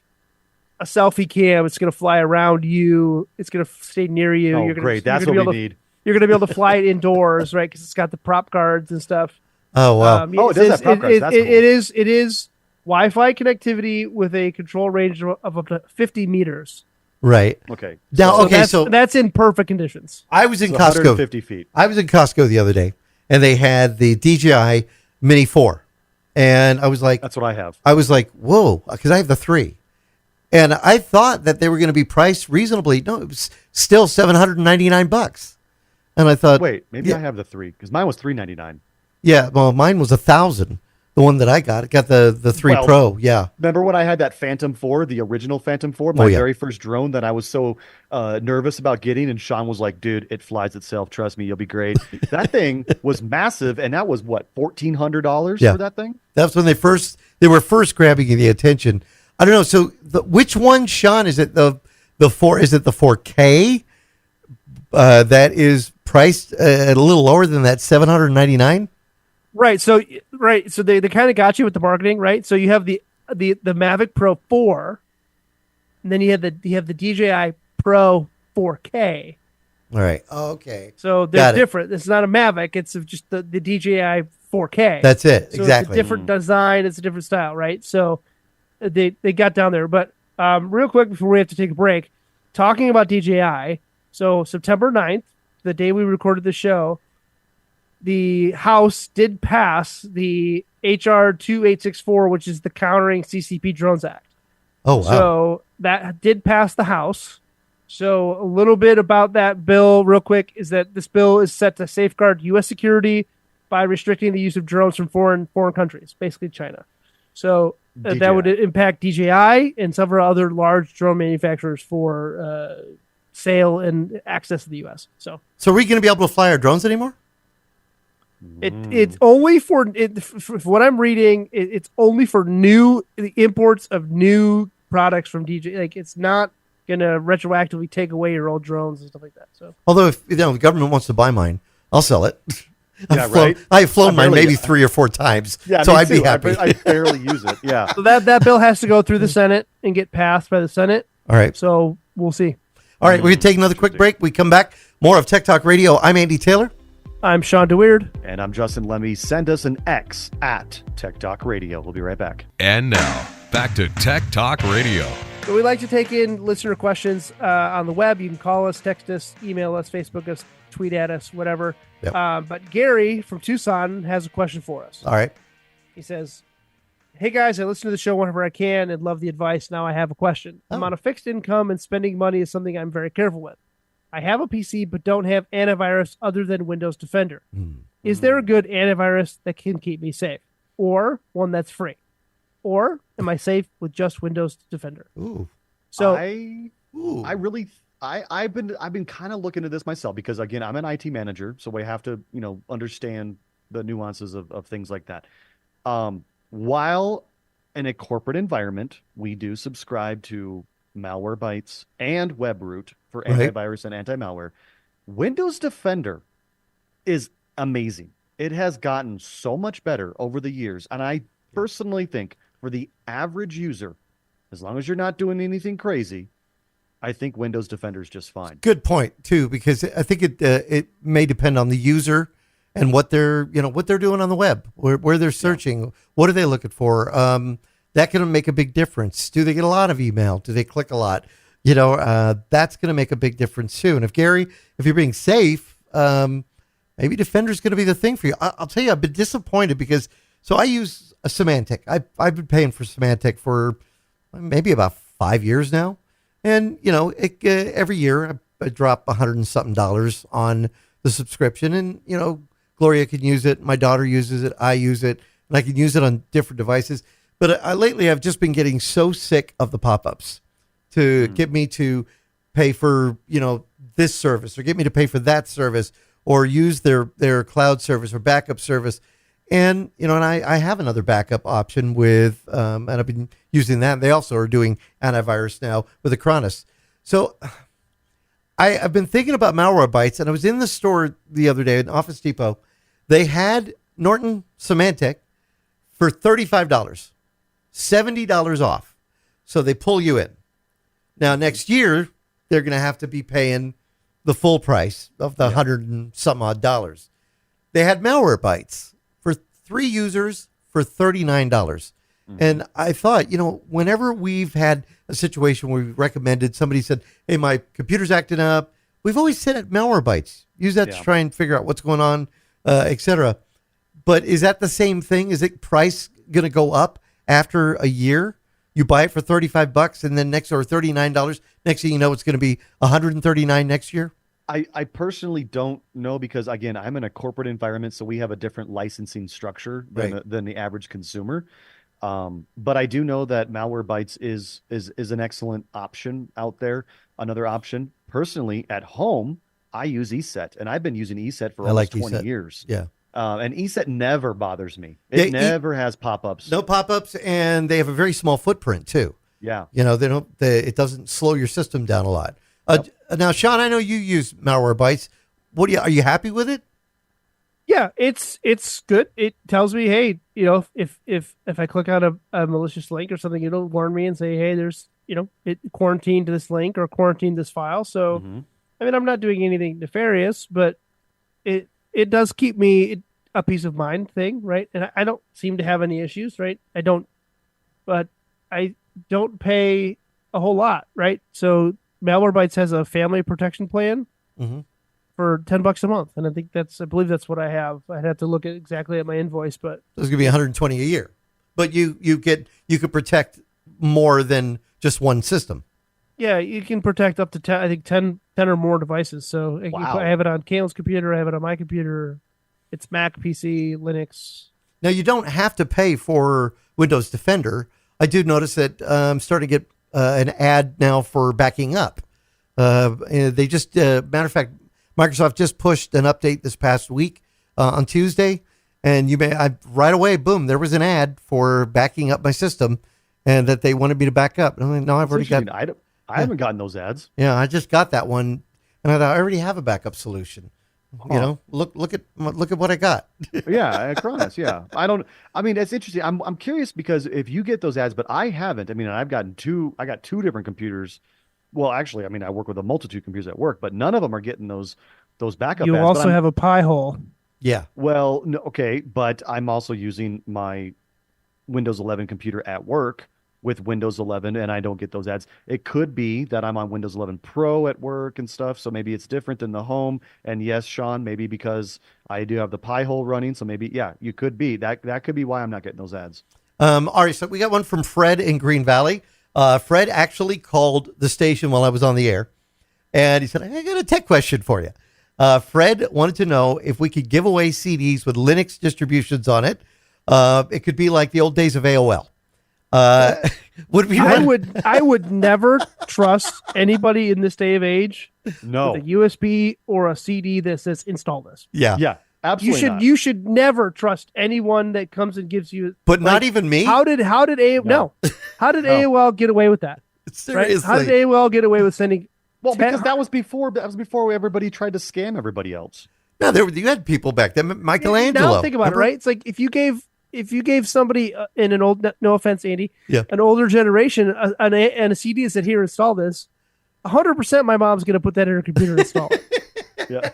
a selfie cam. It's going to fly around you. It's going to stay near you. Oh, great. That's what we need. You're going to be able to fly it indoors, right? Because it's got the prop guards and stuff. Oh, wow. It does have prop guards. That's cool. It is Wi-Fi connectivity with a control range of up to 50 meters. Right. Okay. Now, So that's in perfect conditions. I was in Costco. 150 feet. I was in Costco the other day, and they had the DJI Mini 4. And I was like, that's what I have. I was like, whoa, because I have the 3. And I thought that they were going to be priced reasonably. No, it was still $799. And I thought, wait, maybe I have the 3 because mine was $399. Yeah, well, mine was $1,000. The one that I got the 3 Pro. Yeah. Remember when I had that Phantom 4, the original Phantom 4, my very first drone that I was so nervous about getting, and Shawn was like, "Dude, it flies itself. Trust me, you'll be great." That thing was massive, and that was what, $1,400 for that thing. That's when they were first grabbing the attention. I don't know. So which one, Shawn? Is it the 4? Is it the 4K? That is priced at a little lower than that $799. Right. So they kind of got you with the marketing, right? So you have the Mavic Pro 4, and then you have the DJI Pro 4K. All right. Oh, okay. So they're different. It's not a Mavic. It's just the DJI 4K. That's it. So Exactly. It's a different design. It's a different style, right? So they got down there. But real quick before we have to take a break, talking about DJI. So September 9th, the day we recorded the show, the House did pass the HR 2864, which is the Countering CCP Drones Act. Oh, wow. So that did pass the House. So a little bit about that bill real quick is that this bill is set to safeguard U.S. security by restricting the use of drones from foreign countries, basically China. So that would impact DJI and several other large drone manufacturers for sale and access to the U.S. So are we going to be able to fly our drones anymore? It's only for what I'm reading. It's only for the imports of new products from DJI. Like it's not gonna retroactively take away your old drones and stuff like that. So, although if the government wants to buy mine, I'll sell it. Right. I've flown mine maybe 3 or 4 times, so I'd be happy. I barely use it. Yeah. So that bill has to go through the Senate and get passed by the Senate. All right. So we'll see. All right, we're gonna take another quick break. We come back. More of Tech Talk Radio. I'm Andy Taylor. I'm Shawn DeWeird. And I'm Justin Lemmy. Send us an X at Tech Talk Radio. We'll be right back. And now, back to Tech Talk Radio. So we like to take in listener questions on the web. You can call us, text us, email us, Facebook us, tweet at us, whatever. Yep. But Gary from Tucson has a question for us. All right. He says, hey guys, I listen to the show whenever I can and love the advice. Now I have a question. I'm on a fixed income and spending money is something I'm very careful with. I have a PC but don't have antivirus other than Windows Defender. Is there a good antivirus that can keep me safe? Or one that's free? Or am I safe with just Windows Defender? Ooh. So I've been kind of looking at this myself because again, I'm an IT manager, so I have to, understand the nuances of things like that. While in a corporate environment, we do subscribe to Malwarebytes and WebRoot for antivirus and anti-malware. Windows Defender is amazing. It has gotten so much better over the years. And I personally think for the average user, as long as you're not doing anything crazy, I think Windows Defender is just fine. Good point too, because I think it may depend on the user and what they're doing on the web, where they're searching. What are they looking for? That can make a big difference. Do they get a lot of email? Do they click a lot? That's going to make a big difference too. And if you're being safe, maybe Defender's going to be the thing for you. I'll tell you, I've been disappointed because I use a Symantec. I've been paying for Symantec for maybe about 5 years now. And, every year I drop $100 and something on the subscription and, Gloria can use it. My daughter uses it. I use it and I can use it on different devices. But lately I've just been getting so sick of the pop-ups to get me to pay for, this service or get me to pay for that service or use their cloud service or backup service. And, and I have another backup option with, and I've been using that. They also are doing antivirus now with Acronis. So I've been thinking about Malwarebytes, and I was in the store the other day in Office Depot. They had Norton Symantec for $35, $70 off. So they pull you in. Now, next year, they're going to have to be paying the full price of the $100 and some odd dollars. They had Malwarebytes for 3 users for $39. And I thought, whenever we've had a situation where we recommended, somebody said, hey, my computer's acting up, we've always said at Malwarebytes, use that to try and figure out what's going on, etc. But is that the same thing? Is it price going to go up after a year? You buy it for $35 and then $39. Next thing you know, it's going to be $139 next year. I personally don't know because, again, I'm in a corporate environment, so we have a different licensing structure than the average consumer. But I do know that Malwarebytes is an excellent option out there. Another option, personally, at home, I use ESET, and I've been using ESET for almost 20 years. Yeah. And ESET never bothers me. It never has pop-ups. No pop-ups, and they have a very small footprint too. Yeah. It doesn't slow your system down a lot. Now, Shawn, I know you use Malwarebytes. Are you happy with it? Yeah, it's good. It tells me, hey, if I click on a malicious link or something, it'll warn me and say, hey, there's, it quarantined to this link or quarantined this file. So I mean, I'm not doing anything nefarious, but it does keep me a peace of mind thing, right? And I don't seem to have any issues, right? But I don't pay a whole lot, right? So Malwarebytes has a family protection plan for $10 a month, and I believe that's what I have. I'd have to look exactly at my invoice, but it's going to be $120 a year. But you could protect more than just one system. Yeah, you can protect up to 10 or more devices. So I have it on Kalen's computer, I have it on my computer. It's Mac, PC, Linux. Now, you don't have to pay for Windows Defender. I do notice that I'm starting to get an ad now for backing up. They just, matter of fact, Microsoft just pushed an update this past week on Tuesday, and right away, boom, there was an ad for backing up my system, and that they wanted me to back up. And I'm like, no, I've already got. I haven't gotten those ads. Yeah, I just got that one, and I thought I already have a backup solution. You know, look at what I got. Yeah, Acronis. Yeah, I mean, it's interesting. I'm curious because if you get those ads, but I haven't. I mean, I got two different computers. Well, actually, I mean, I work with a multitude of computers at work, but none of them are getting those backup you ads. You also have a Pi hole. Yeah. Well, no, okay, but I'm also using my Windows 11 computer at work with Windows 11, and I don't get those ads. It could be that I'm on Windows 11 Pro at work and stuff, so maybe it's different than the home. And yes, Shawn, maybe because I do have the Pi hole running, so maybe, yeah, you could be. That could be why I'm not getting those ads. All right, so we got one from Fred in Green Valley. Fred actually called the station while I was on the air, and he said, I got a tech question for you. Fred wanted to know if we could give away CDs with Linux distributions on it. It could be like the old days of AOL. Would we? I would never trust anybody in this day of age with a USB or a CD that says install this. Yeah, absolutely. You should never trust anyone that comes and gives you. But not even me. How did AOL get away with that? Seriously, right? How did AOL get away with sending? Well, because that was before everybody tried to scam everybody else. No, you had people back then. Michelangelo. Now think about it, right? It's like if you gave somebody in an old, no offense, Andy, yeah, an older generation and a CD that said, here, install this, 100% my mom's going to put that in her computer and install it. Yeah.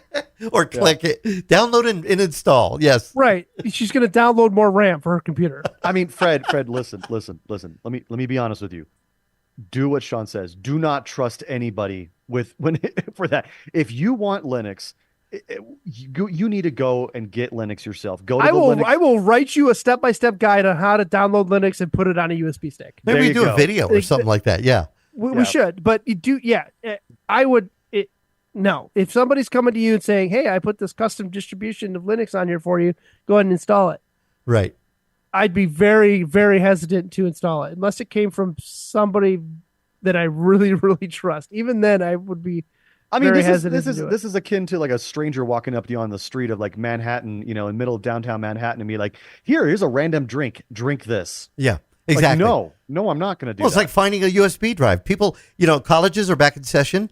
Or click it, download and install. Yes. Right. She's going to download more RAM for her computer. I mean, Fred, listen. Let me be honest with you. Do what Shawn says. Do not trust anybody for that. If you want Linux, you need to go and get Linux yourself. I will write you a step-by-step guide on how to download Linux and put it on a USB stick. Maybe we do a video or something like that. Yeah, we should. But you do. Yeah, I would. No, if somebody's coming to you and saying, "Hey, I put this custom distribution of Linux on here for you. Go ahead and install it." Right. I'd be very, very hesitant to install it unless it came from somebody that I really, really trust. Even then, I would be. I mean, this is akin to like a stranger walking up to you on the street of like Manhattan, in the middle of downtown Manhattan, and be like, here's a random drink this. Yeah, exactly. Like, no, I'm not going to do that. It's like finding a USB drive. People, colleges are back in session.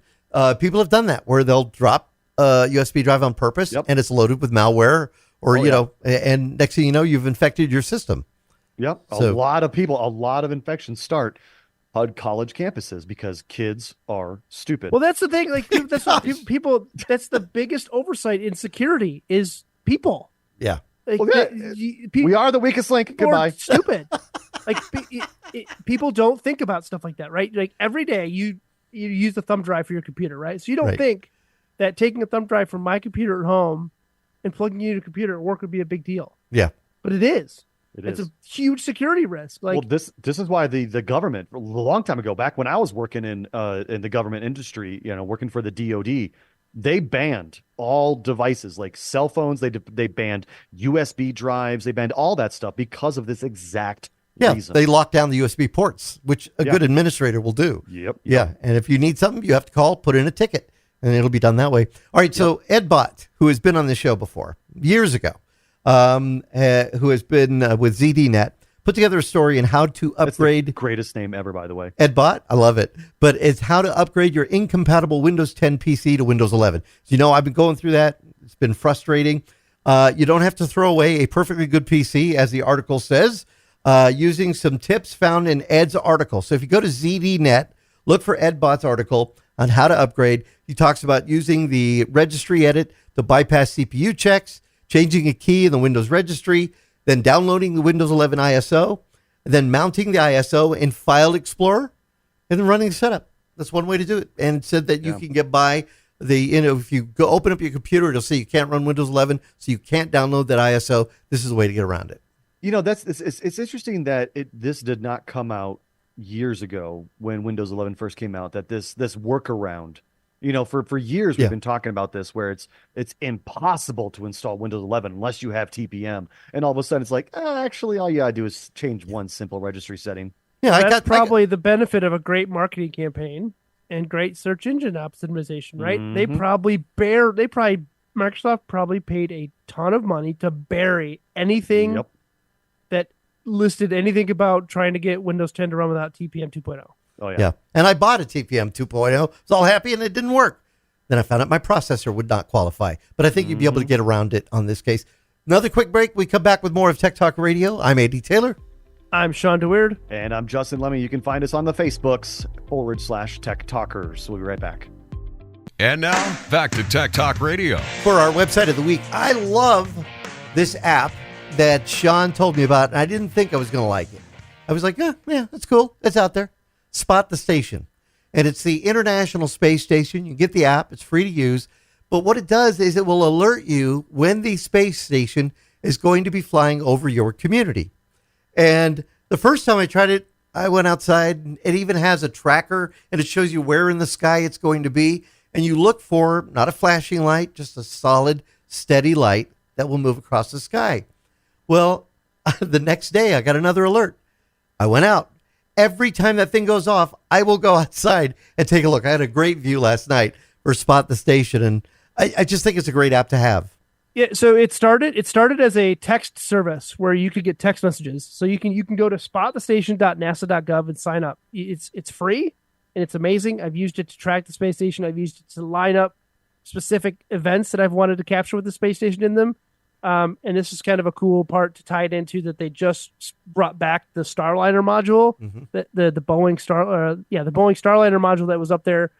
People have done that where they'll drop a USB drive on purpose, and it's loaded with malware, or and next thing you know, you've infected your system. Yep, so, a lot of infections start on college campuses because kids are stupid. Well, that's the thing. Like that's what people. That's the biggest oversight in security is people. Yeah. Like, we are the weakest link. Goodbye. Stupid. Like people don't think about stuff like that, right? Like every day you use the thumb drive for your computer, right? So you don't think that taking a thumb drive from my computer at home and plugging it into a computer at work would be a big deal. Yeah. But it is. It's a huge security risk. Like, well, this is why the government, a long time ago, back when I was working in the government industry, working for the DoD, they banned all devices like cell phones. They banned USB drives. They banned all that stuff because of this exact reason. They locked down the USB ports, which a good administrator will do. Yep. Yeah, and if you need something, you have to call, put in a ticket, and it'll be done that way. All right, so Ed Bott, who has been on the show before, years ago, who has been with ZDNet, put together a story on how to upgrade. That's the greatest name ever, by the way. Ed Bott, I love it. But it's how to upgrade your incompatible Windows 10 PC to Windows 11. So, I've been going through that. It's been frustrating. You don't have to throw away a perfectly good PC, as the article says, using some tips found in Ed's article. So if you go to ZDNet, look for Ed Bott's article, on how to upgrade. He talks about using the registry edit to bypass CPU checks, changing a key in the Windows registry, then downloading the Windows 11 ISO, then mounting the ISO in File Explorer, and then running the setup. That's one way to do it. And it said that you can get by if you go open up your computer, it'll say you can't run Windows 11, so you can't download that ISO. This is a way to get around it. It's interesting that this did not come out years ago when Windows 11 first came out, that this workaround, for years we've been talking about this, where it's impossible to install Windows 11 unless you have TPM, and all of a sudden it's like, actually all you gotta do is change one simple registry setting. Yeah, that's probably the benefit of a great marketing campaign and great search engine optimization, right? Mm-hmm. Microsoft probably paid a ton of money to bury anything that listed anything about trying to get Windows 10 to run without TPM 2.0. Oh, yeah. And I bought a TPM 2.0. I was all happy, and it didn't work. Then I found out my processor would not qualify. But I think you'd be able to get around it on this case. Another quick break. We come back with more of Tech Talk Radio. I'm Andy Taylor. I'm Shawn DeWeird. And I'm Justin Lemmy. You can find us on the Facebooks /Tech Talkers. We'll be right back. And now, back to Tech Talk Radio. For our website of the week, I love this app that Shawn told me about, and I didn't think I was going to like it. I was like, yeah, that's cool. It's out there. Spot the Station. And it's the International Space Station. You get the app. It's free to use. But what it does is it will alert you when the space station is going to be flying over your community. And the first time I tried it, I went outside, and it even has a tracker, and it shows you where in the sky it's going to be. And you look for not a flashing light, just a solid, steady light that will move across the sky. Well, the next day I got another alert. I went out. Every time that thing goes off, I will go outside and take a look. I had a great view last night for Spot the Station, and I just think it's a great app to have. Yeah, so it started as a text service where you could get text messages. So you can go to spotthestation.nasa.gov and sign up. It's free and it's amazing. I've used it to track the space station. I've used it to line up specific events that I've wanted to capture with the space station in them. And this is kind of a cool part to tie it into that they just brought back the Starliner module, the Boeing the Boeing Starliner module that was up there.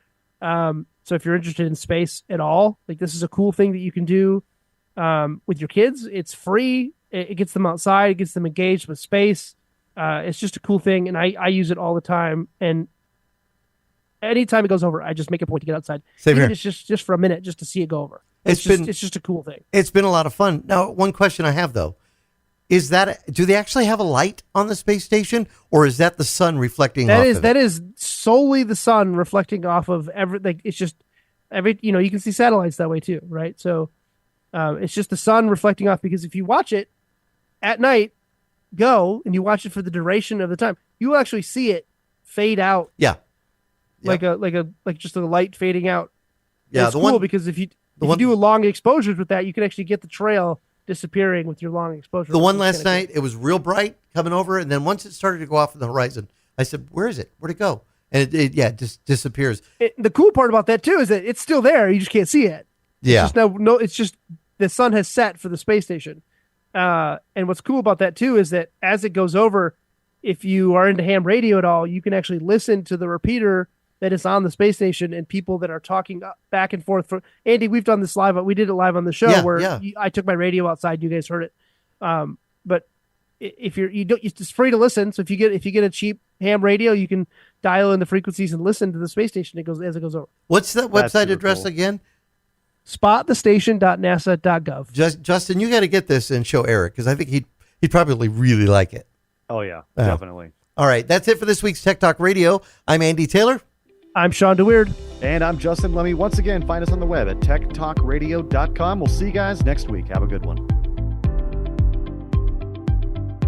So if you're interested in space at all, like this is a cool thing that you can do with your kids. It's free. It gets them outside. It gets them engaged with space. It's just a cool thing, and I use it all the time. And anytime it goes over, I just make a point to get outside. Same here. It's just for a minute, just to see it go over. It's just a cool thing. It's been a lot of fun. Now, one question I have though is do they actually have a light on the space station, or is that the sun reflecting off of it? That is solely the sun reflecting off of everything. It's just you can see satellites that way too, right? So it's just the sun reflecting off, because if you watch it at night, and you watch it for the duration of the time, you will actually see it fade out. Yeah. Like just a light fading out. Yeah. It's cool because if you do a long exposures with that, you can actually get the trail disappearing with your long exposure. The one last night, it was real bright coming over, and then once it started to go off on the horizon, I said, "Where is it? Where'd it go?" And it just disappears. The cool part about that too is that it's still there. You just can't see it. Yeah. It's just the sun has set for the space station. And what's cool about that too is that as it goes over, if you are into ham radio at all, you can actually listen to the repeater that is on the space station and people that are talking back and forth. Andy, we've done this live. We did it live on the show I took my radio outside. You guys heard it. But if it's free to listen. So if you get a cheap ham radio, you can dial in the frequencies and listen to the space station. It goes as it goes over. What's that website address again? Spotthestation.nasa.gov. Justin, you got to get this and show Eric, because I think he'd probably really like it. Oh yeah, definitely. All right, that's it for this week's Tech Talk Radio. I'm Andy Taylor. I'm Shawn DeWeird. And I'm Justin Lemmy. Once again, find us on the web at techtalkradio.com. We'll see you guys next week. Have a good one.